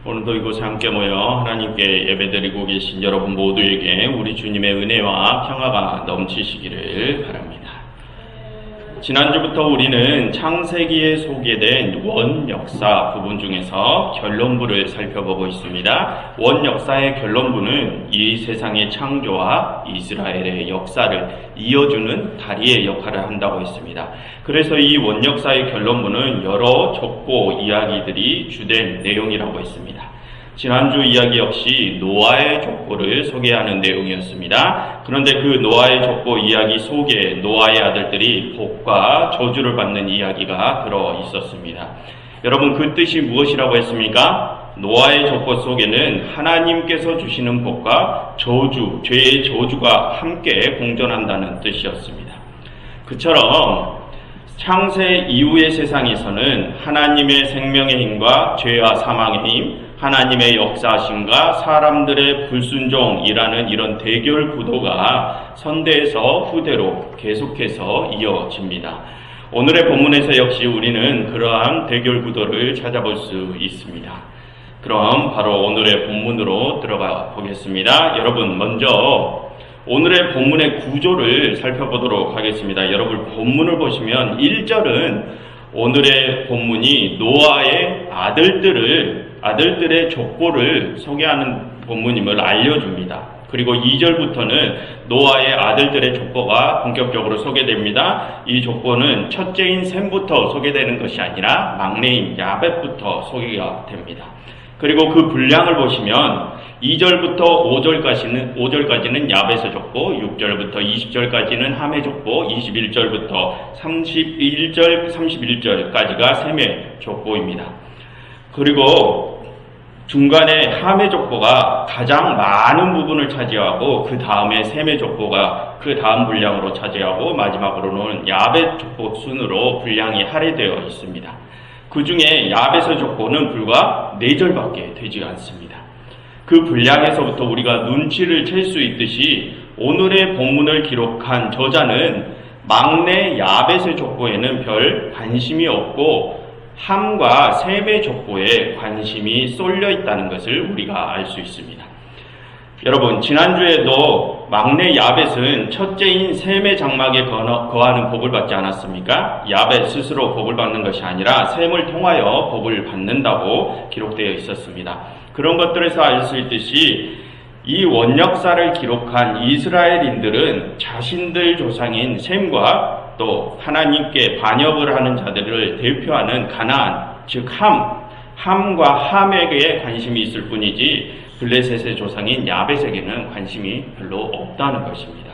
오늘도 이곳에 함께 모여 하나님께 예배드리고 계신 여러분 모두에게 우리 주님의 은혜와 평화가 넘치시기를 바랍니다. 지난주부터 우리는 창세기에 소개된 원역사 부분 중에서 결론부를 살펴보고 있습니다. 원역사의 결론부는 이 세상의 창조와 이스라엘의 역사를 이어주는 다리의 역할을 한다고 했습니다. 그래서 이 원역사의 결론부는 여러 족보 이야기들이 주된 내용이라고 했습니다. 지난주 이야기 역시 노아의 족보를 소개하는 내용이었습니다. 그런데 그 노아의 족보 이야기 속에 노아의 아들들이 복과 저주를 받는 이야기가 들어 있었습니다. 여러분, 그 뜻이 무엇이라고 했습니까? 노아의 족보 속에는 하나님께서 주시는 복과 저주, 죄의 저주가 함께 공존한다는 뜻이었습니다. 그처럼 창세 이후의 세상에서는 하나님의 생명의 힘과 죄와 사망의 힘, 하나님의 역사하심과 사람들의 불순종이라는 이런 대결 구도가 선대에서 후대로 계속해서 이어집니다. 오늘의 본문에서 역시 우리는 그러한 대결 구도를 찾아볼 수 있습니다. 그럼 바로 오늘의 본문으로 들어가 보겠습니다. 여러분, 먼저 오늘의 본문의 구조를 살펴보도록 하겠습니다. 여러분, 본문을 보시면 1절은 오늘의 본문이 노아의 아들들의 족보를 소개하는 본문임을 알려줍니다. 그리고 2절부터는 노아의 아들들의 족보가 본격적으로 소개됩니다. 이 족보는 첫째인 셈부터 소개되는 것이 아니라 막내인 야벳부터 소개가 됩니다. 그리고 그 분량을 보시면 2절부터 5절까지는 야벳의 족보, 6절부터 20절까지는 함의 족보, 21절부터 31절까지가 셈의 족보입니다. 그리고 중간에 함의 족보가 가장 많은 부분을 차지하고 그 다음에 셈의 족보가 그 다음 분량으로 차지하고 마지막으로는 야벳 족보 순으로 분량이 할애되어 있습니다. 그 중에 야벳의 족보는 불과 4절밖에 되지 않습니다. 그 분량에서부터 우리가 눈치를 챌 수 있듯이 오늘의 본문을 기록한 저자는 막내 야벳의 족보에는 별 관심이 없고 함과 셈의 족보에 관심이 쏠려 있다는 것을 우리가 알 수 있습니다. 여러분, 지난주에도 막내 야벳은 첫째인 셈의 장막에 거하는 복을 받지 않았습니까? 야벳 스스로 복을 받는 것이 아니라 셈을 통하여 복을 받는다고 기록되어 있었습니다. 그런 것들에서 알 수 있듯이 이 원역사를 기록한 이스라엘인들은 자신들 조상인 셈과 또 하나님께 반역을 하는 자들을 대표하는 가나안, 즉 함과 함에게 관심이 있을 뿐이지 블레셋의 조상인 야벳에게는 관심이 별로 없다는 것입니다.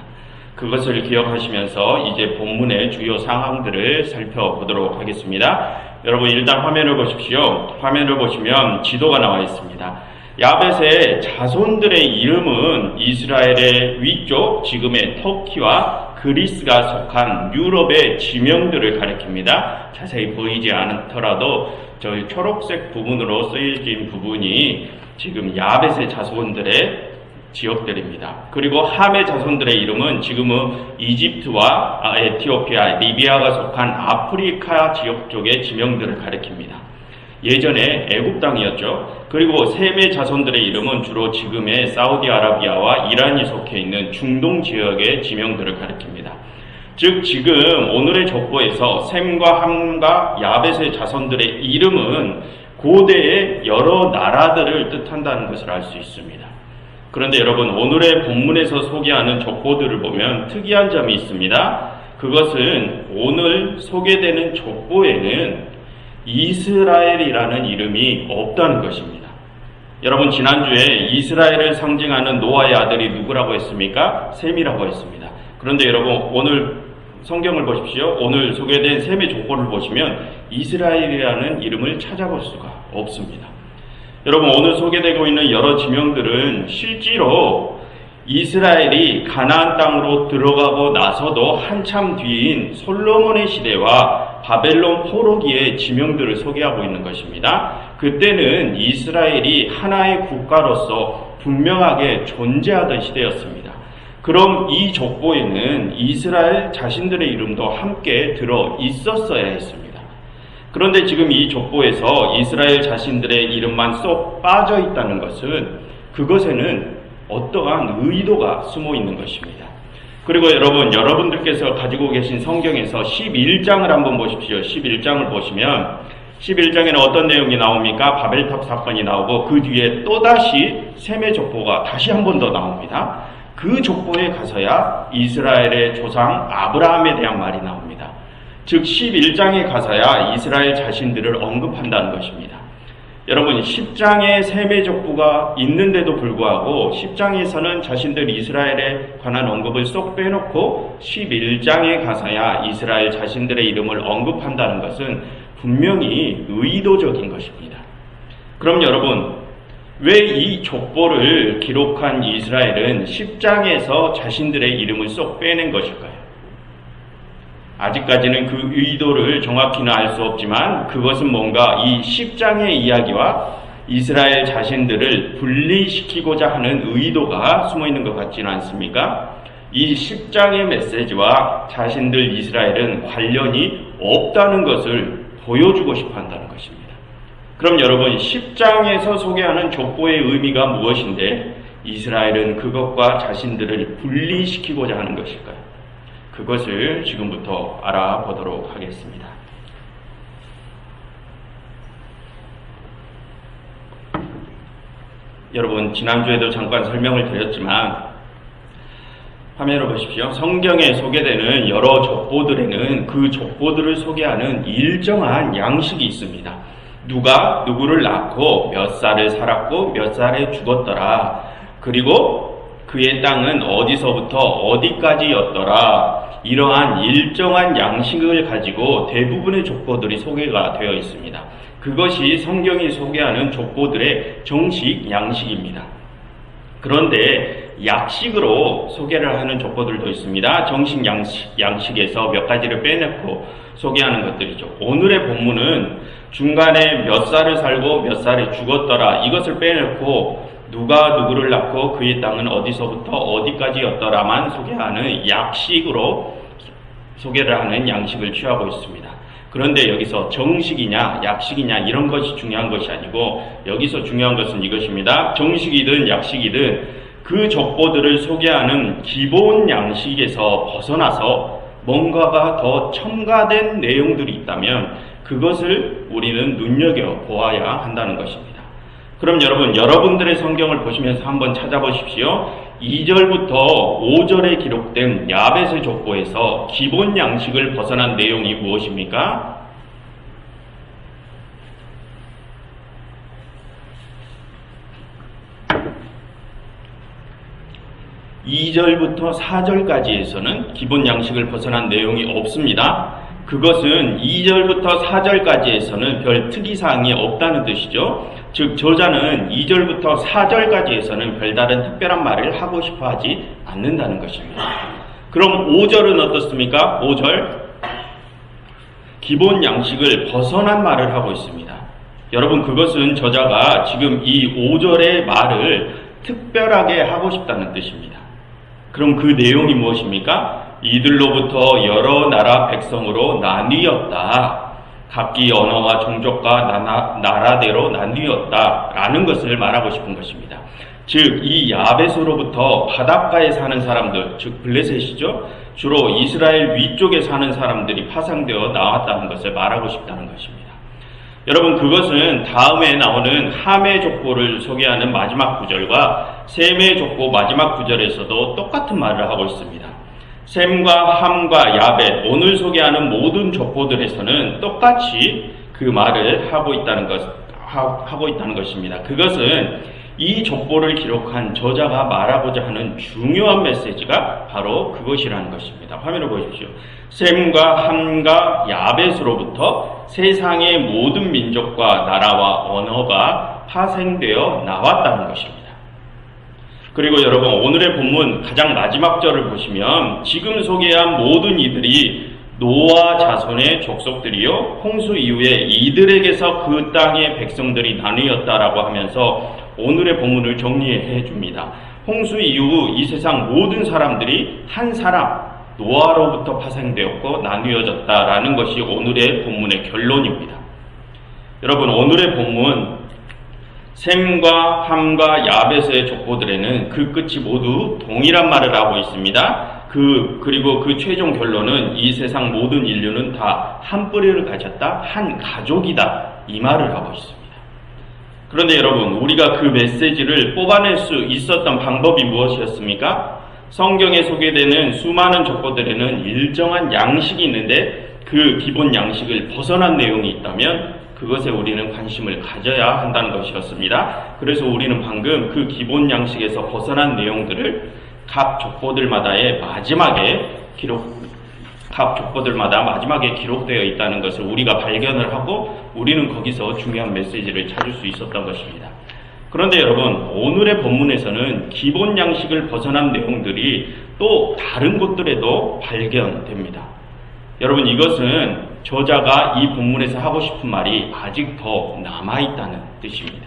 그것을 기억하시면서 이제 본문의 주요 상황들을 살펴보도록 하겠습니다. 여러분, 일단 화면을 보십시오. 화면을 보시면 지도가 나와 있습니다. 야벳의 자손들의 이름은 이스라엘의 위쪽, 지금의 터키와 그리스가 속한 유럽의 지명들을 가리킵니다. 자세히 보이지 않더라도 저희 초록색 부분으로 쓰여진 부분이 지금 야벳의 자손들의 지역들입니다. 그리고 함의 자손들의 이름은 지금은 이집트와 에티오피아, 리비아가 속한 아프리카 지역 쪽의 지명들을 가리킵니다. 예전에 애굽 땅이었죠. 그리고 셈의 자손들의 이름은 주로 지금의 사우디아라비아와 이란이 속해 있는 중동 지역의 지명들을 가리킵니다. 즉 지금 오늘의 족보에서 셈과 함과 야벳의 자손들의 이름은 고대의 여러 나라들을 뜻한다는 것을 알 수 있습니다. 그런데 여러분, 오늘의 본문에서 소개하는 족보들을 보면 특이한 점이 있습니다. 그것은 오늘 소개되는 족보에는 이스라엘이라는 이름이 없다는 것입니다. 여러분, 지난주에 이스라엘을 상징하는 노아의 아들이 누구라고 했습니까? 셈이라고 했습니다. 그런데 여러분, 오늘 성경을 보십시오. 오늘 소개된 셈의 족보를 보시면 이스라엘이라는 이름을 찾아볼 수가 없습니다. 여러분, 오늘 소개되고 있는 여러 지명들은 실제로 이스라엘이 가나안 땅으로 들어가고 나서도 한참 뒤인 솔로몬의 시대와 바벨론 포로기의 지명들을 소개하고 있는 것입니다. 그때는 이스라엘이 하나의 국가로서 분명하게 존재하던 시대였습니다. 그럼 이 족보에는 이스라엘 자신들의 이름도 함께 들어 있었어야 했습니다. 그런데 지금 이 족보에서 이스라엘 자신들의 이름만 쏙 빠져 있다는 것은 그것에는 어떠한 의도가 숨어 있는 것입니다. 그리고 여러분들께서 가지고 계신 성경에서 11장을 한번 보십시오. 11장을 보시면 11장에는 어떤 내용이 나옵니까? 바벨탑 사건이 나오고 그 뒤에 또다시 셈의 족보가 다시 한 번 더 나옵니다. 그 족보에 가서야 이스라엘의 조상 아브라함에 대한 말이 나옵니다. 즉 11장에 가서야 이스라엘 자신들을 언급한다는 것입니다. 여러분 10장에 셈의 족보가 있는데도 불구하고 10장에서는 자신들 이스라엘에 관한 언급을 쏙 빼놓고 11장에 가서야 이스라엘 자신들의 이름을 언급한다는 것은 분명히 의도적인 것입니다. 그럼 여러분 왜 이 족보를 기록한 이스라엘은 10장에서 자신들의 이름을 쏙 빼낸 것일까요? 아직까지는 그 의도를 정확히는 알 수 없지만 그것은 뭔가 이 10장의 이야기와 이스라엘 자신들을 분리시키고자 하는 의도가 숨어 있는 것 같지는 않습니까? 이 10장의 메시지와 자신들 이스라엘은 관련이 없다는 것을 보여주고 싶어 한다는 것입니다. 그럼 여러분 10장에서 소개하는 족보의 의미가 무엇인데 이스라엘은 그것과 자신들을 분리시키고자 하는 것일까요? 그것을 지금부터 알아보도록 하겠습니다. 여러분 지난주에도 잠깐 설명을 드렸지만 화면을 보십시오. 성경에 소개되는 여러 족보들에는 그 족보들을 소개하는 일정한 양식이 있습니다. 누가 누구를 낳고 몇 살을 살았고 몇 살에 죽었더라. 그리고 그의 땅은 어디서부터 어디까지였더라. 이러한 일정한 양식을 가지고 대부분의 족보들이 소개가 되어 있습니다. 그것이 성경이 소개하는 족보들의 정식 양식입니다. 그런데 약식으로 소개를 하는 족보들도 있습니다. 정식 양식에서 몇 가지를 빼놓고 소개하는 것들이죠. 오늘의 본문은 중간에 몇 살을 살고 몇 살에 죽었더라 이것을 빼놓고 누가 누구를 낳고 그의 땅은 어디서부터 어디까지였더라만 소개하는 약식으로 소개를 하는 양식을 취하고 있습니다. 그런데 여기서 정식이냐 약식이냐 이런 것이 중요한 것이 아니고 여기서 중요한 것은 이것입니다. 정식이든 약식이든 그 족보들을 소개하는 기본 양식에서 벗어나서 뭔가가 더 첨가된 내용들이 있다면 그것을 우리는 눈여겨보아야 한다는 것입니다. 그럼 여러분들의 성경을 보시면서 한번 찾아보십시오. 2절부터 5절에 기록된 야벳의 족보에서 기본 양식을 벗어난 내용이 무엇입니까? 2절부터 4절까지에서는 기본 양식을 벗어난 내용이 없습니다. 그것은 2절부터 4절까지에서는 별 특이사항이 없다는 뜻이죠. 즉 저자는 2절부터 4절까지에서는 별다른 특별한 말을 하고 싶어 하지 않는다는 것입니다. 그럼 5절은 어떻습니까? 5절 기본 양식을 벗어난 말을 하고 있습니다. 여러분 그것은 저자가 지금 이 5절의 말을 특별하게 하고 싶다는 뜻입니다. 그럼 그 내용이 무엇입니까? 이들로부터 여러 나라 백성으로 나뉘었다. 각기 언어와 종족과 나라대로 나뉘었다. 라는 것을 말하고 싶은 것입니다. 즉, 이 야벳으로부터 바닷가에 사는 사람들, 즉 블레셋이죠. 주로 이스라엘 위쪽에 사는 사람들이 파상되어 나왔다는 것을 말하고 싶다는 것입니다. 여러분 그것은 다음에 나오는 함의 족보를 소개하는 마지막 구절과 셈의 족보 마지막 구절에서도 똑같은 말을 하고 있습니다. 셈과 함과 야벳, 오늘 소개하는 모든 족보들에서는 똑같이 그 말을 하고 있다는 것입니다. 그것은 이 족보를 기록한 저자가 말하고자 하는 중요한 메시지가 바로 그것이라는 것입니다. 화면을 보십시오. 셈과 함과 야벳으로부터 세상의 모든 민족과 나라와 언어가 파생되어 나왔다는 것입니다. 그리고 여러분 오늘의 본문 가장 마지막 절을 보시면 지금 소개한 모든 이들이 노아 자손의 족속들이요 홍수 이후에 이들에게서 그 땅의 백성들이 나뉘었다라고 하면서 오늘의 본문을 정리해 줍니다. 홍수 이후 이 세상 모든 사람들이 한 사람 노아로부터 파생되었고 나뉘어졌다라는 것이 오늘의 본문의 결론입니다. 여러분, 오늘의 본문 셈과 함과 야벳의 족보들에는 그 끝이 모두 동일한 말을 하고 있습니다. 그리고 그 최종 결론은 이 세상 모든 인류는 다 한 뿌리를 가졌다, 한 가족이다, 이 말을 하고 있습니다. 그런데 여러분, 우리가 그 메시지를 뽑아낼 수 있었던 방법이 무엇이었습니까? 성경에 소개되는 수많은 족보들에는 일정한 양식이 있는데 그 기본 양식을 벗어난 내용이 있다면 그것에 우리는 관심을 가져야 한다는 것이었습니다. 그래서 우리는 방금 그 기본 양식에서 벗어난 내용들을 각 족보들마다의 마지막에 기록되어 있다는 것을 우리가 발견을 하고 우리는 거기서 중요한 메시지를 찾을 수 있었던 것입니다. 그런데 여러분, 오늘의 본문에서는 기본 양식을 벗어난 내용들이 또 다른 곳들에도 발견됩니다. 여러분, 이것은 저자가 이 본문에서 하고 싶은 말이 아직 더 남아있다는 뜻입니다.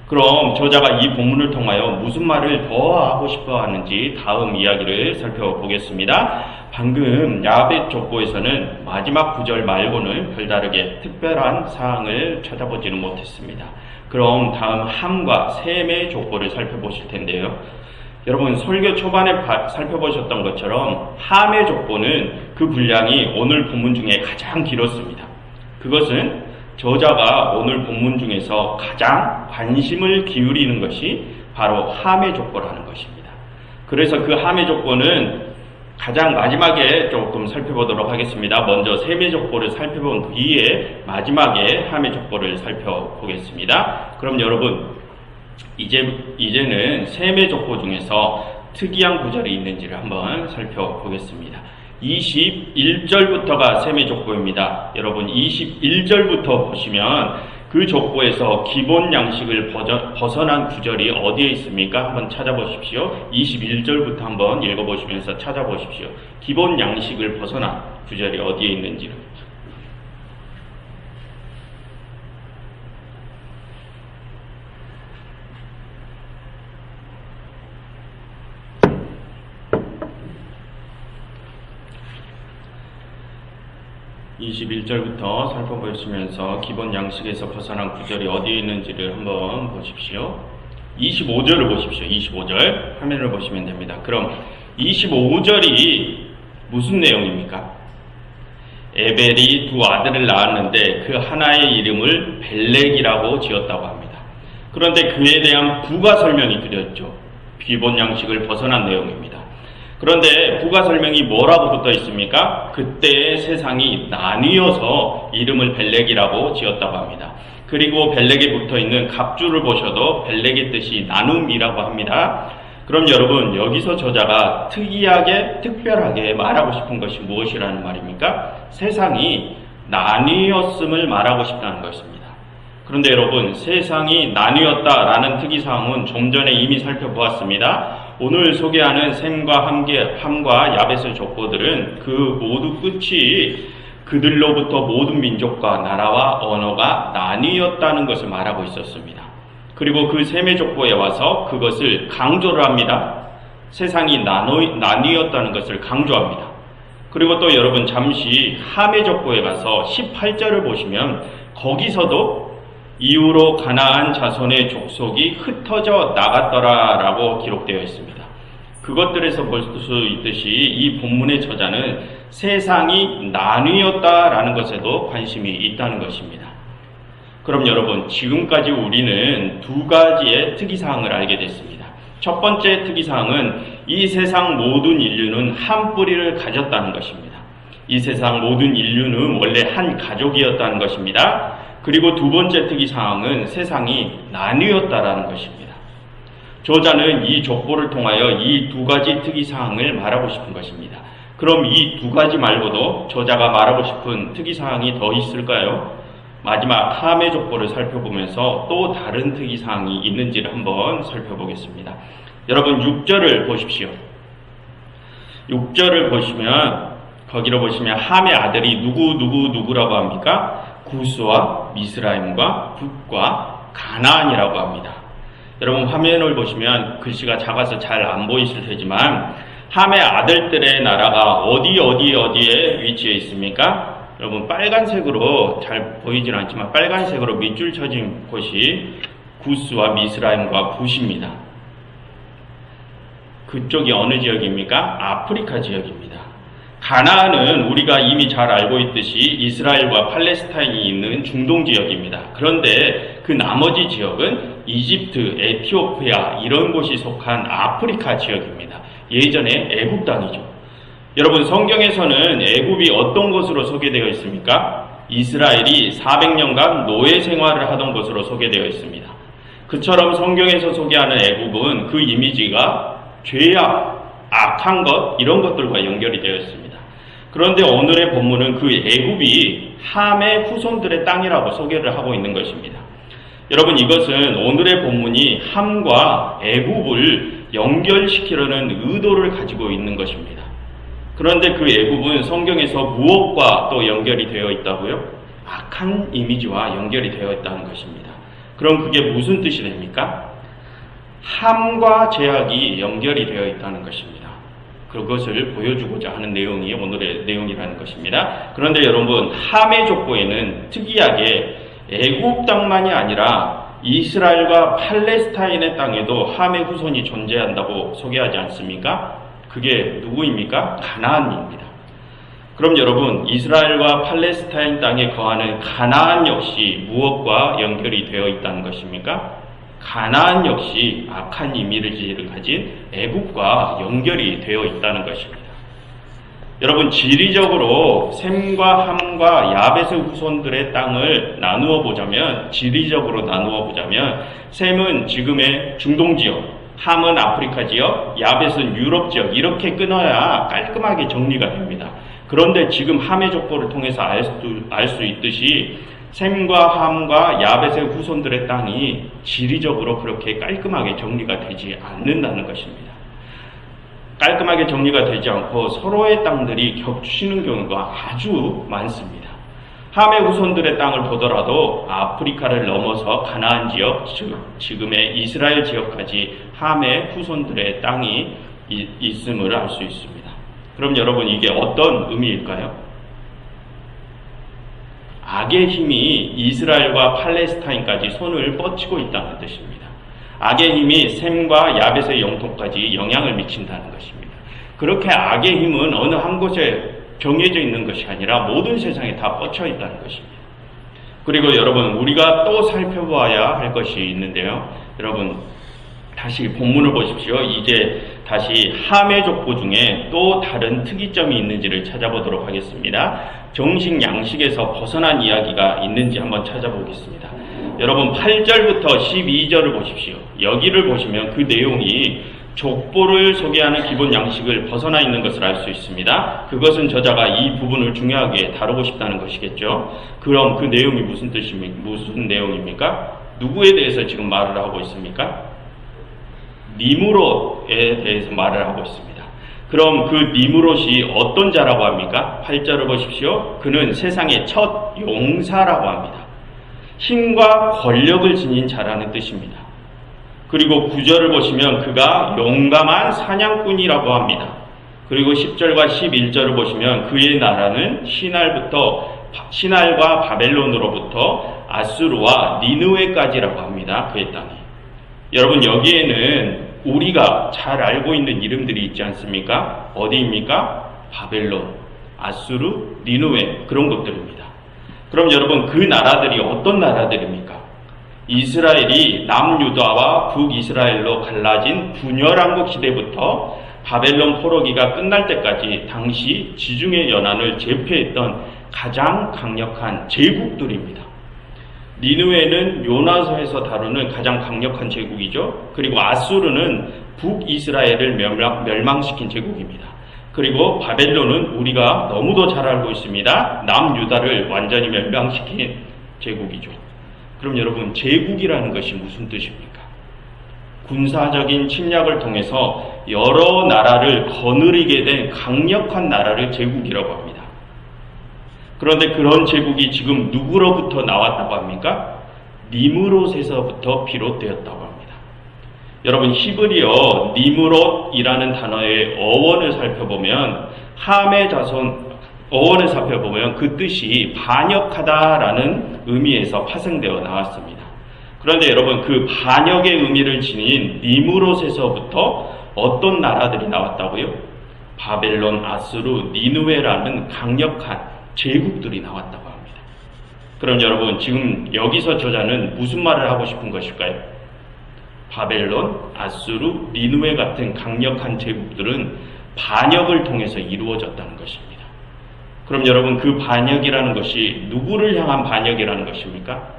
그럼 저자가 이 본문을 통하여 무슨 말을 더 하고 싶어 하는지 다음 이야기를 살펴보겠습니다. 방금 야벳 족보에서는 마지막 구절 말고는 별다르게 특별한 사항을 찾아보지는 못했습니다. 그럼 다음 함과 셈의 족보를 살펴보실 텐데요. 여러분, 설교 초반에 살펴보셨던 것처럼 함의 족보는 그 분량이 오늘 본문 중에 가장 길었습니다. 그것은 저자가 오늘 본문 중에서 가장 관심을 기울이는 것이 바로 함의 족보라는 것입니다. 그래서 그 함의 족보는 가장 마지막에 조금 살펴보도록 하겠습니다. 먼저 셈의 족보를 살펴본 뒤에 마지막에 함의 족보를 살펴보겠습니다. 그럼 여러분, 이제는 셈의 족보 중에서 특이한 구절이 있는지를 한번 살펴보겠습니다. 21절부터가 셈의 족보입니다. 여러분, 21절부터 보시면 그 족보에서 기본 양식을 벗어난 구절이 어디에 있습니까? 한번 찾아보십시오. 21절부터 한번 읽어보시면서 찾아보십시오. 기본 양식을 벗어난 구절이 어디에 있는지를. (21절부터) 살펴보시면서 기본 양식에서 벗어난 구절이 어디에 있는지를 한번 보십시오. 25절을 보십시오. 25절 화면을 보시면 됩니다. 그럼 25절이 무슨 내용입니까? 에벨이 두 아들을 낳았는데 그 하나의 이름을 벨렉이라고 지었다고 합니다. 그런데 그에 대한 부가 설명이 드렸죠. 기본 양식을 벗어난 내용입니다. 그런데 부가 설명이 뭐라고 붙어 있습니까? 그때의 세상이 나뉘어서 이름을 벨렉이라고 지었다고 합니다. 그리고 벨렉에 붙어 있는 갑주를 보셔도 벨렉의 뜻이 나눔이라고 합니다. 그럼 여러분, 여기서 저자가 특별하게 말하고 싶은 것이 무엇이라는 말입니까? 세상이 나뉘었음을 말하고 싶다는 것입니다. 그런데 여러분, 세상이 나뉘었다라는 특이사항은 좀 전에 이미 살펴보았습니다. 오늘 소개하는 셈과 함과 야벳의 족보들은 그 모두 끝이 그들로부터 모든 민족과 나라와 언어가 나뉘었다는 것을 말하고 있었습니다. 그리고 그 셈의 족보에 와서 그것을 강조를 합니다. 세상이 나뉘었다는 것을 강조합니다. 그리고 또 여러분, 잠시 함의 족보에 가서 18절을 보시면 거기서도 이후로 가나안 자손의 족속이 흩어져 나갔더라라고 기록되어 있습니다. 그것들에서 볼 수 있듯이 이 본문의 저자는 세상이 나뉘었다라는 것에도 관심이 있다는 것입니다. 그럼 여러분, 지금까지 우리는 두 가지의 특이사항을 알게 됐습니다. 첫 번째 특이사항은 이 세상 모든 인류는 한 뿌리를 가졌다는 것입니다. 이 세상 모든 인류는 원래 한 가족이었다는 것입니다. 그리고 두 번째 특이사항은 세상이 나뉘었다라는 것입니다. 저자는 이 족보를 통하여 이 두 가지 특이사항을 말하고 싶은 것입니다. 그럼 이 두 가지 말고도 저자가 말하고 싶은 특이사항이 더 있을까요? 마지막 함의 족보를 살펴보면서 또 다른 특이사항이 있는지를 한번 살펴보겠습니다. 여러분, 6절을 보십시오. 6절을 보시면 거기로 보시면 함의 아들이 누구라고 합니까? 구스와 미스라임과 붓과 가나안이라고 합니다. 여러분, 화면을 보시면 글씨가 작아서 잘 안 보이실 테지만 함의 아들들의 나라가 어디에 위치해 있습니까? 여러분 빨간색으로 잘 보이진 않지만 빨간색으로 밑줄 쳐진 곳이 구스와 미스라임과 붓입니다. 그쪽이 어느 지역입니까? 아프리카 지역입니다. 가나안은 우리가 이미 잘 알고 있듯이 이스라엘과 팔레스타인이 있는 중동 지역입니다. 그런데 그 나머지 지역은 이집트, 에티오피아 이런 곳이 속한 아프리카 지역입니다. 예전에 애굽 땅이죠. 여러분 성경에서는 애굽이 어떤 곳으로 소개되어 있습니까? 이스라엘이 400년간 노예 생활을 하던 곳으로 소개되어 있습니다. 그처럼 성경에서 소개하는 애굽은 그 이미지가 죄악, 악한 것 이런 것들과 연결이 되어 있습니다. 그런데 오늘의 본문은 그 애굽이 함의 후손들의 땅이라고 소개를 하고 있는 것입니다. 여러분 이것은 오늘의 본문이 함과 애굽을 연결시키려는 의도를 가지고 있는 것입니다. 그런데 그 애굽은 성경에서 무엇과 또 연결이 되어 있다고요? 악한 이미지와 연결이 되어 있다는 것입니다. 그럼 그게 무슨 뜻이 됩니까? 함과 죄악이 연결이 되어 있다는 것입니다. 그것을 보여주고자 하는 내용이 오늘의 내용이라는 것입니다. 그런데 여러분 함의 족보에는 특이하게 애굽 땅만이 아니라 이스라엘과 팔레스타인의 땅에도 함의 후손이 존재한다고 소개하지 않습니까? 그게 누구입니까? 가나안입니다. 그럼 여러분 이스라엘과 팔레스타인 땅에 거하는 가나안 역시 무엇과 연결이 되어 있다는 것입니까? 가나안 역시 악한 이미지를 가진 애굽과 연결이 되어 있다는 것입니다. 여러분 지리적으로 셈과 함과 야벳의 후손들의 땅을 나누어 보자면 셈은 지금의 중동 지역, 함은 아프리카 지역, 야벳은 유럽 지역 이렇게 끊어야 깔끔하게 정리가 됩니다. 그런데 지금 함의 족보를 통해서 알 수 있듯이 셈과 함과 야벳의 후손들의 땅이 지리적으로 그렇게 깔끔하게 정리가 되지 않는다는 것입니다. 깔끔하게 정리가 되지 않고 서로의 땅들이 겹치는 경우가 아주 많습니다. 함의 후손들의 땅을 보더라도 아프리카를 넘어서 가나안 지역, 즉 지금의 이스라엘 지역까지 함의 후손들의 땅이 있음을 알 수 있습니다. 그럼 여러분 이게 어떤 의미일까요? 악의 힘이 이스라엘과 팔레스타인까지 손을 뻗치고 있다는 뜻입니다. 악의 힘이 셈과 야벳의 영토까지 영향을 미친다는 것입니다. 그렇게 악의 힘은 어느 한 곳에 정해져 있는 것이 아니라 모든 세상에 다 뻗쳐 있다는 것입니다. 그리고 여러분 우리가 또 살펴봐야 할 것이 있는데요. 여러분 다시 본문을 보십시오. 이제 다시 함의 족보 중에 또 다른 특이점이 있는지를 찾아보도록 하겠습니다. 정식 양식에서 벗어난 이야기가 있는지 한번 찾아보겠습니다. 여러분 8절부터 12절을 보십시오. 여기를 보시면 그 내용이 족보를 소개하는 기본 양식을 벗어나 있는 것을 알 수 있습니다. 그것은 저자가 이 부분을 중요하게 다루고 싶다는 것이겠죠. 그럼 그 내용이 무슨 내용입니까? 누구에 대해서 지금 말을 하고 있습니까? 니므롯에 대해서 말을 하고 있습니다. 그럼 그 니므롯이 어떤 자라고 합니까? 8절을 보십시오. 그는 세상의 첫 용사라고 합니다. 힘과 권력을 지닌 자라는 뜻입니다. 그리고 9절을 보시면 그가 용감한 사냥꾼이라고 합니다. 그리고 10절과 11절을 보시면 그의 나라는 신할과 바벨론으로부터 아수르와 니느웨까지라고 합니다. 그의 땅이. 여러분 여기에는 우리가 잘 알고 있는 이름들이 있지 않습니까? 어디입니까? 바벨론, 아수르, 니느웨 그런 것들입니다. 그럼 여러분 그 나라들이 어떤 나라들입니까? 이스라엘이 남유다와 북이스라엘로 갈라진 분열왕국 시대부터 바벨론 포로기가 끝날 때까지 당시 지중해 연안을 제패했던 가장 강력한 제국들입니다. 니느웨는 요나서에서 다루는 가장 강력한 제국이죠. 그리고 아수르는 북이스라엘을 멸망시킨 제국입니다. 그리고 바벨론은 우리가 너무도 잘 알고 있습니다. 남유다를 완전히 멸망시킨 제국이죠. 그럼 여러분 제국이라는 것이 무슨 뜻입니까? 군사적인 침략을 통해서 여러 나라를 거느리게 된 강력한 나라를 제국이라고 합니다. 그런데 그런 제국이 지금 누구로부터 나왔다고 합니까? 니므롯에서부터 비롯되었다고 합니다. 여러분 히브리어 니므롯이라는 단어의 어원을 살펴보면 함의 자손 어원을 살펴보면 그 뜻이 반역하다라는 의미에서 파생되어 나왔습니다. 그런데 여러분, 그 반역의 의미를 지닌 니무롯에서부터 어떤 나라들이 나왔다고요? 바벨론, 아수르, 니느웨라는 강력한 제국들이 나왔다고 합니다. 그럼 여러분, 지금 여기서 저자는 무슨 말을 하고 싶은 것일까요? 바벨론, 아수르, 니느웨 같은 강력한 제국들은 반역을 통해서 이루어졌다는 것입니다. 그럼 여러분, 그 반역이라는 것이 누구를 향한 반역이라는 것입니까?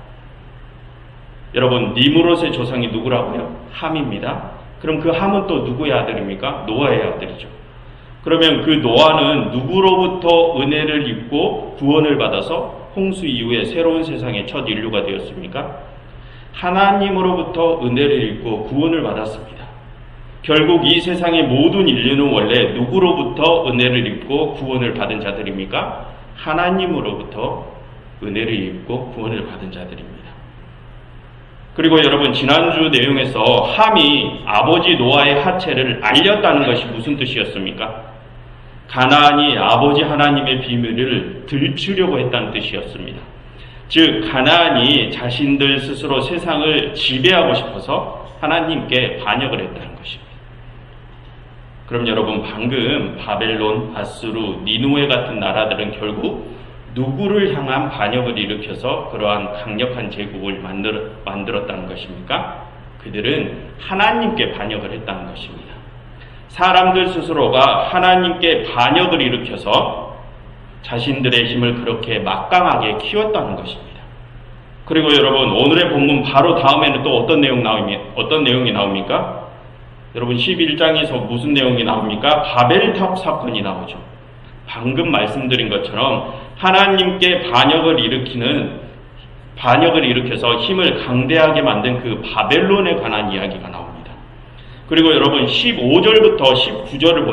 여러분, 니무롯의 조상이 누구라고요? 함입니다. 그럼 그 함은 또 누구의 아들입니까? 노아의 아들이죠. 그러면 그 노아는 누구로부터 은혜를 입고 구원을 받아서 홍수 이후에 새로운 세상의 첫 인류가 되었습니까? 하나님으로부터 은혜를 입고 구원을 받았습니다. 결국 이 세상의 모든 인류는 원래 누구로부터 은혜를 입고 구원을 받은 자들입니까? 하나님으로부터 은혜를 입고 구원을 받은 자들입니다. 그리고 여러분, 지난주 내용에서 함이 아버지 노아의 하체를 알렸다는 것이 무슨 뜻이었습니까? 가나안이 아버지 하나님의 비밀을 들추려고 했다는 뜻이었습니다. 즉, 가나안이 자신들 스스로 세상을 지배하고 싶어서 하나님께 반역을 했다는 것입니다. 그럼 여러분, 방금 바벨론, 아수르, 니느웨 같은 나라들은 결국 누구를 향한 반역을 일으켜서 그러한 강력한 제국을 만들었다는 것입니까? 그들은 하나님께 반역을 했다는 것입니다. 사람들 스스로가 하나님께 반역을 일으켜서 자신들의 힘을 그렇게 막강하게 키웠다는 것입니다. 그리고 여러분, 오늘의 본문 바로 다음에는 또 어떤 내용이 나옵니까? 여러분, 11장에서 무슨 내용이 나옵니까? 바벨탑 사건이 나오죠. 방금 말씀드린 것처럼 하나님께 반역을 일으켜서 힘을 강대하게 만든 그 바벨론에 관한 이야기가 나옵니다. 그리고 여러분, 15절부터 19절을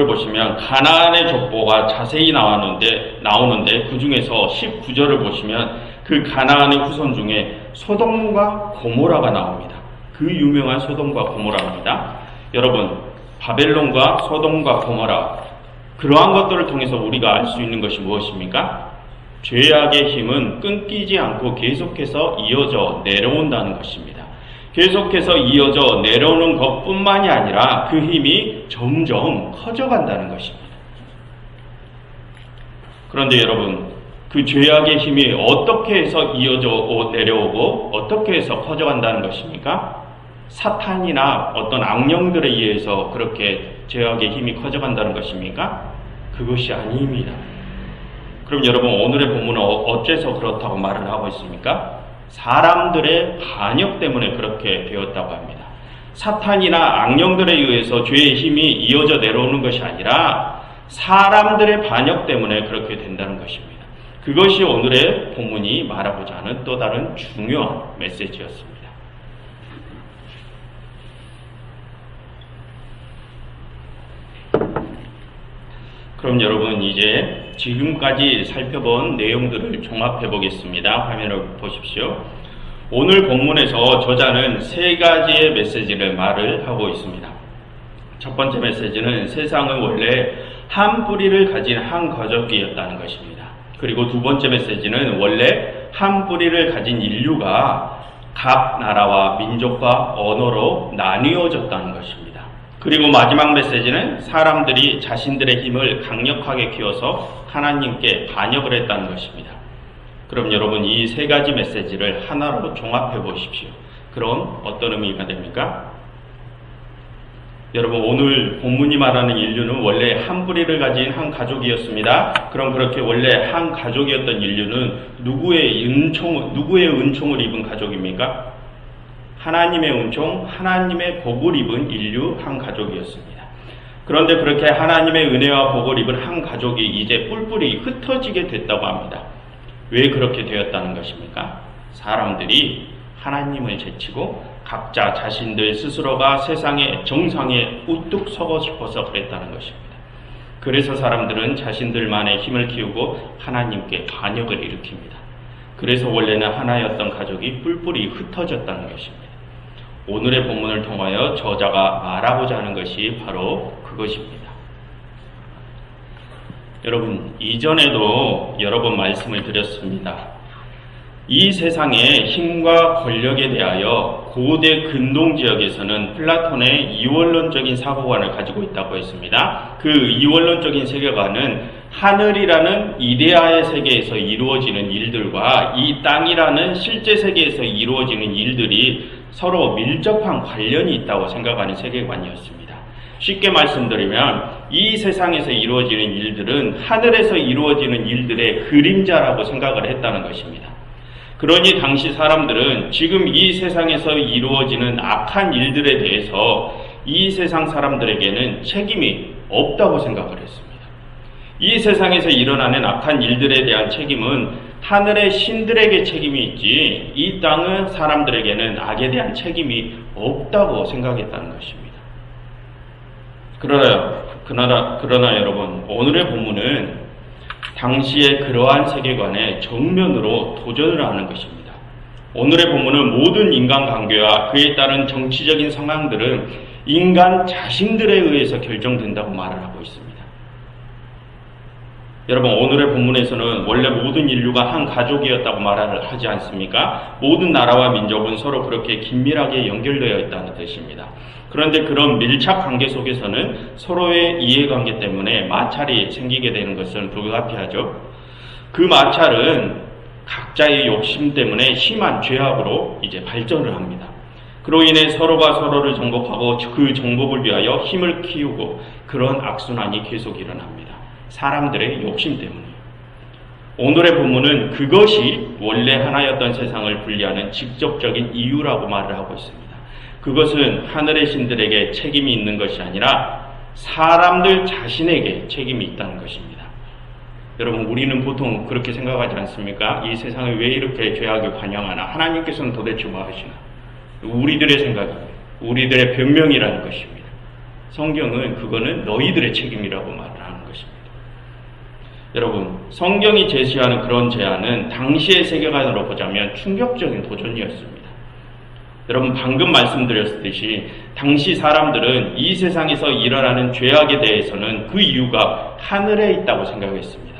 보시면 가나안의 족보가 자세히 나오는데 그 중에서 19절을 보시면 그 가나안의 후손 중에 소돔과 고모라가 나옵니다. 그 유명한 소돔과 고모라입니다. 여러분, 바벨론과 소돔과 고모라, 그러한 것들을 통해서 우리가 알 수 있는 것이 무엇입니까? 죄악의 힘은 끊기지 않고 계속해서 이어져 내려온다는 것입니다. 계속해서 이어져 내려오는 것뿐만이 아니라 그 힘이 점점 커져간다는 것입니다. 그런데 여러분, 그 죄악의 힘이 어떻게 해서 이어져 내려오고 어떻게 해서 커져간다는 것입니까? 사탄이나 어떤 악령들에 의해서 그렇게 죄악의 힘이 커져간다는 것입니까? 그것이 아닙니다. 그럼 여러분, 오늘의 본문은 어째서 그렇다고 말을 하고 있습니까? 사람들의 반역 때문에 그렇게 되었다고 합니다. 사탄이나 악령들에 의해서 죄의 힘이 이어져 내려오는 것이 아니라 사람들의 반역 때문에 그렇게 된다는 것입니다. 그것이 오늘의 본문이 말하고자 하는 또 다른 중요한 메시지였습니다. 그럼 여러분, 이제 지금까지 살펴본 내용들을 종합해 보겠습니다. 화면을 보십시오. 오늘 본문에서 저자는 세 가지의 메시지를 말을 하고 있습니다. 첫 번째 메시지는 세상은 원래 한 뿌리를 가진 한 가족이었다는 것입니다. 그리고 두 번째 메시지는 원래 한 뿌리를 가진 인류가 각 나라와 민족과 언어로 나뉘어졌다는 것입니다. 그리고 마지막 메시지는 사람들이 자신들의 힘을 강력하게 키워서 하나님께 반역을 했다는 것입니다. 그럼 여러분, 이 세 가지 메시지를 하나로 종합해 보십시오. 그럼 어떤 의미가 됩니까? 여러분, 오늘 본문이 말하는 인류는 원래 한 뿌리를 가진 한 가족이었습니다. 그럼 그렇게 원래 한 가족이었던 인류는 누구의 은총을 입은 가족입니까? 하나님의 은총, 하나님의 복을 입은 인류 한 가족이었습니다. 그런데 그렇게 하나님의 은혜와 복을 입은 한 가족이 이제 뿔뿔이 흩어지게 됐다고 합니다. 왜 그렇게 되었다는 것입니까? 사람들이 하나님을 제치고 각자 자신들 스스로가 세상의 정상에 우뚝 서고 싶어서 그랬다는 것입니다. 그래서 사람들은 자신들만의 힘을 키우고 하나님께 반역을 일으킵니다. 그래서 원래는 하나였던 가족이 뿔뿔이 흩어졌다는 것입니다. 오늘의 본문을 통하여 저자가 말하고자 하는 것이 바로 그것입니다. 여러분, 이전에도 여러 번 말씀을 드렸습니다. 이 세상의 힘과 권력에 대하여 고대 근동 지역에서는 플라톤의 이원론적인 사고관을 가지고 있다고 했습니다. 그 이원론적인 세계관은 하늘이라는 이데아의 세계에서 이루어지는 일들과 이 땅이라는 실제 세계에서 이루어지는 일들이 서로 밀접한 관련이 있다고 생각하는 세계관이었습니다. 쉽게 말씀드리면 이 세상에서 이루어지는 일들은 하늘에서 이루어지는 일들의 그림자라고 생각을 했다는 것입니다. 그러니 당시 사람들은 지금 이 세상에서 이루어지는 악한 일들에 대해서 이 세상 사람들에게는 책임이 없다고 생각을 했습니다. 이 세상에서 일어나는 악한 일들에 대한 책임은 하늘의 신들에게 책임이 있지 이 땅은 사람들에게는 악에 대한 책임이 없다고 생각했다는 것입니다. 그러나 여러분, 오늘의 본문은 당시의 그러한 세계관에 정면으로 도전을 하는 것입니다. 오늘의 본문은 모든 인간관계와 그에 따른 정치적인 상황들은 인간 자신들에 의해서 결정된다고 말을 하고 있습니다. 여러분, 오늘의 본문에서는 원래 모든 인류가 한 가족이었다고 말을 하지 않습니까? 모든 나라와 민족은 서로 그렇게 긴밀하게 연결되어 있다는 뜻입니다. 그런데 그런 밀착 관계 속에서는 서로의 이해관계 때문에 마찰이 생기게 되는 것은 불가피하죠. 그 마찰은 각자의 욕심 때문에 심한 죄악으로 이제 발전을 합니다. 그로 인해 서로가 서로를 정복하고 그 정복을 위하여 힘을 키우고 그런 악순환이 계속 일어납니다. 사람들의 욕심 때문에. 오늘의 본문은 그것이 원래 하나였던 세상을 분리하는 직접적인 이유라고 말을 하고 있습니다. 그것은 하늘의 신들에게 책임이 있는 것이 아니라 사람들 자신에게 책임이 있다는 것입니다. 여러분, 우리는 보통 그렇게 생각하지 않습니까? 이 세상에 왜 이렇게 죄악이 관영하나? 하나님께서는 도대체 뭐 하시나? 우리들의 생각이에요. 우리들의 변명이라는 것입니다. 성경은 그거는 너희들의 책임이라고 말을 하는 것입니다. 여러분, 성경이 제시하는 그런 제안은 당시의 세계관으로 보자면 충격적인 도전이었습니다. 여러분, 방금 말씀드렸듯이 당시 사람들은 이 세상에서 일어나는 죄악에 대해서는 그 이유가 하늘에 있다고 생각했습니다.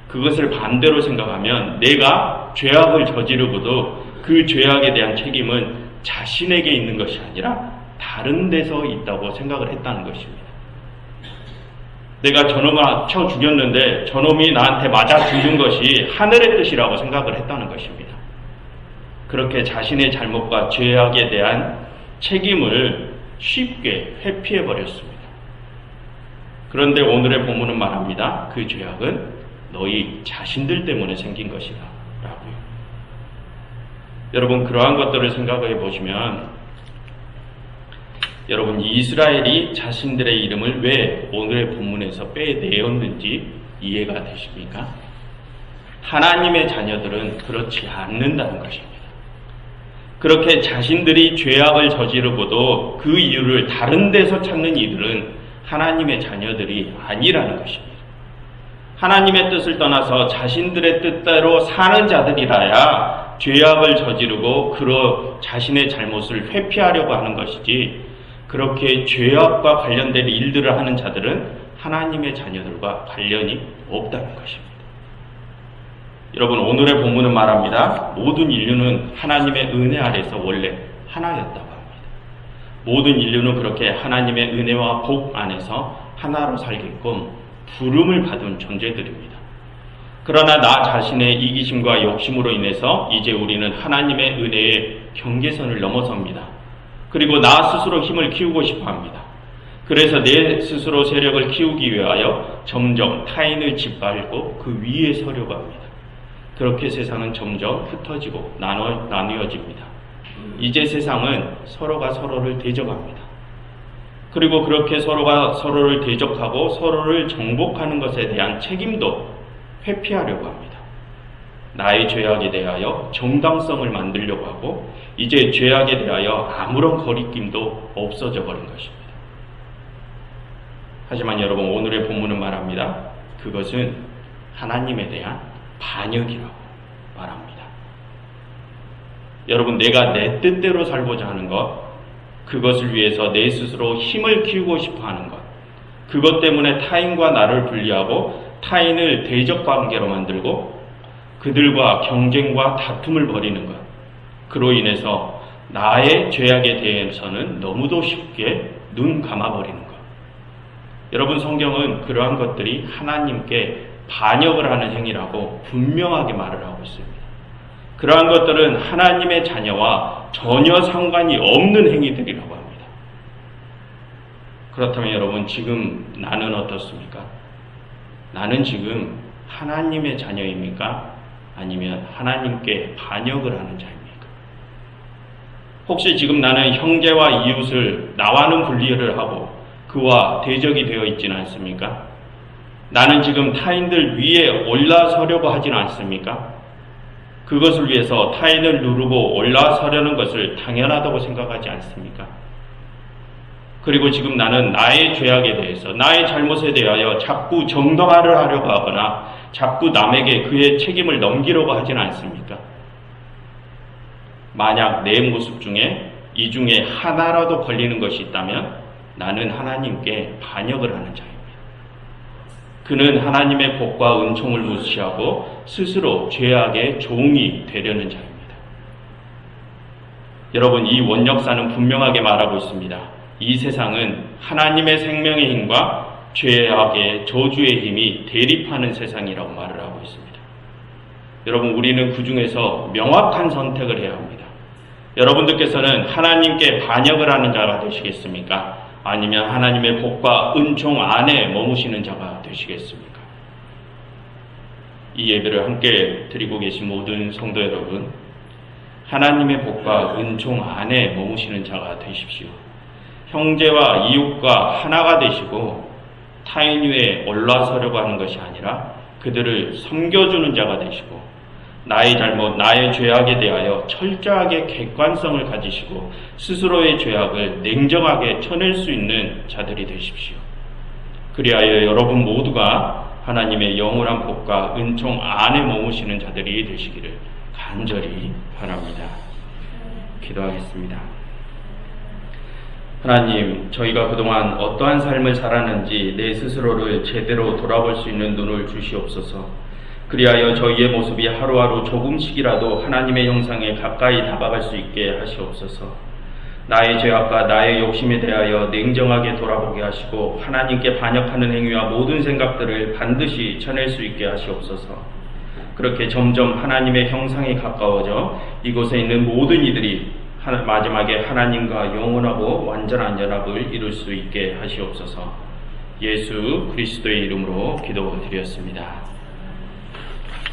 그것을 반대로 생각하면 내가 죄악을 저지르고도 그 죄악에 대한 책임은 자신에게 있는 것이 아니라 다른 데서 있다고 생각을 했다는 것입니다. 내가 저놈을 쳐 죽였는데 저놈이 나한테 맞아 죽은 것이 하늘의 뜻이라고 생각을 했다는 것입니다. 그렇게 자신의 잘못과 죄악에 대한 책임을 쉽게 회피해버렸습니다. 그런데 오늘의 본문은 말합니다. 그 죄악은 너희 자신들 때문에 생긴 것이다 라고요. 여러분, 그러한 것들을 생각해 보시면 여러분, 이스라엘이 자신들의 이름을 왜 오늘의 본문에서 빼내었는지 이해가 되십니까? 하나님의 자녀들은 그렇지 않는다는 것입니다. 그렇게 자신들이 죄악을 저지르고도 그 이유를 다른 데서 찾는 이들은 하나님의 자녀들이 아니라는 것입니다. 하나님의 뜻을 떠나서 자신들의 뜻대로 사는 자들이라야 죄악을 저지르고 그러 자신의 잘못을 회피하려고 하는 것이지, 그렇게 죄악과 관련된 일들을 하는 자들은 하나님의 자녀들과 관련이 없다는 것입니다. 여러분, 오늘의 본문은 말합니다. 모든 인류는 하나님의 은혜 아래서 원래 하나였다고 합니다. 모든 인류는 그렇게 하나님의 은혜와 복 안에서 하나로 살게끔 부름을 받은 존재들입니다. 그러나 나 자신의 이기심과 욕심으로 인해서 이제 우리는 하나님의 은혜의 경계선을 넘어섭니다. 그리고 나 스스로 힘을 키우고 싶어 합니다. 그래서 내 스스로 세력을 키우기 위하여 점점 타인을 짓밟고 그 위에 서려고 합니다. 그렇게 세상은 점점 흩어지고 나뉘어집니다. 이제 세상은 서로가 서로를 대적합니다. 그리고 그렇게 서로가 서로를 대적하고 서로를 정복하는 것에 대한 책임도 회피하려고 합니다. 나의 죄악에 대하여 정당성을 만들려고 하고 이제 죄악에 대하여 아무런 거리낌도 없어져 버린 것입니다. 하지만 여러분, 오늘의 본문은 말합니다. 그것은 하나님에 대한 반역이라고 말합니다. 여러분, 내가 내 뜻대로 살고자 하는 것, 그것을 위해서 내 스스로 힘을 키우고 싶어 하는 것, 그것 때문에 타인과 나를 분리하고 타인을 대적 관계로 만들고 그들과 경쟁과 다툼을 벌이는 것. 그로 인해서 나의 죄악에 대해서는 너무도 쉽게 눈 감아버리는 것. 여러분, 성경은 그러한 것들이 하나님께 반역을 하는 행위라고 분명하게 말을 하고 있습니다. 그러한 것들은 하나님의 자녀와 전혀 상관이 없는 행위들이라고 합니다. 그렇다면 여러분, 지금 나는 어떻습니까? 나는 지금 하나님의 자녀입니까? 아니면 하나님께 반역을 하는 자입니까? 혹시 지금 나는 형제와 이웃을 나와는 분리를 하고 그와 대적이 되어 있지는 않습니까? 나는 지금 타인들 위에 올라서려고 하지는 않습니까? 그것을 위해서 타인을 누르고 올라서려는 것을 당연하다고 생각하지 않습니까? 그리고 지금 나는 나의 죄악에 대해서, 나의 잘못에 대하여 자꾸 정당화를 하려고 하거나 자꾸 남에게 그의 책임을 넘기려고 하지는 않습니까? 만약 내 모습 중에 이 중에 하나라도 걸리는 것이 있다면 나는 하나님께 반역을 하는 자입니다. 그는 하나님의 복과 은총을 무시하고 스스로 죄악의 종이 되려는 자입니다. 여러분, 이 원역사는 분명하게 말하고 있습니다. 이 세상은 하나님의 생명의 힘과 죄악의 저주의 힘이 대립하는 세상이라고 말을 하고 있습니다. 여러분, 우리는 그 중에서 명확한 선택을 해야 합니다. 여러분들께서는 하나님께 반역을 하는 자가 되시겠습니까? 아니면 하나님의 복과 은총 안에 머무시는 자가 되시겠습니까? 이 예배를 함께 드리고 계신 모든 성도 여러분, 하나님의 복과 은총 안에 머무시는 자가 되십시오. 형제와 이웃과 하나가 되시고 타인 위에 올라서려고 하는 것이 아니라 그들을 섬겨주는 자가 되시고 나의 잘못, 나의 죄악에 대하여 철저하게 객관성을 가지시고 스스로의 죄악을 냉정하게 쳐낼 수 있는 자들이 되십시오. 그리하여 여러분 모두가 하나님의 영원한 복과 은총 안에 머무시는 자들이 되시기를 간절히 바랍니다. 기도하겠습니다. 하나님, 저희가 그동안 어떠한 삶을 살았는지 내 스스로를 제대로 돌아볼 수 있는 눈을 주시옵소서. 그리하여 저희의 모습이 하루하루 조금씩이라도 하나님의 형상에 가까이 다가갈 수 있게 하시옵소서. 나의 죄악과 나의 욕심에 대하여 냉정하게 돌아보게 하시고 하나님께 반역하는 행위와 모든 생각들을 반드시 쳐낼 수 있게 하시옵소서. 그렇게 점점 하나님의 형상에 가까워져 이곳에 있는 모든 이들이 마지막에 하나님과 영원하고 완전한 연합을 이룰 수 있게 하시옵소서. 예수 그리스도의 이름으로 기도드렸습니다.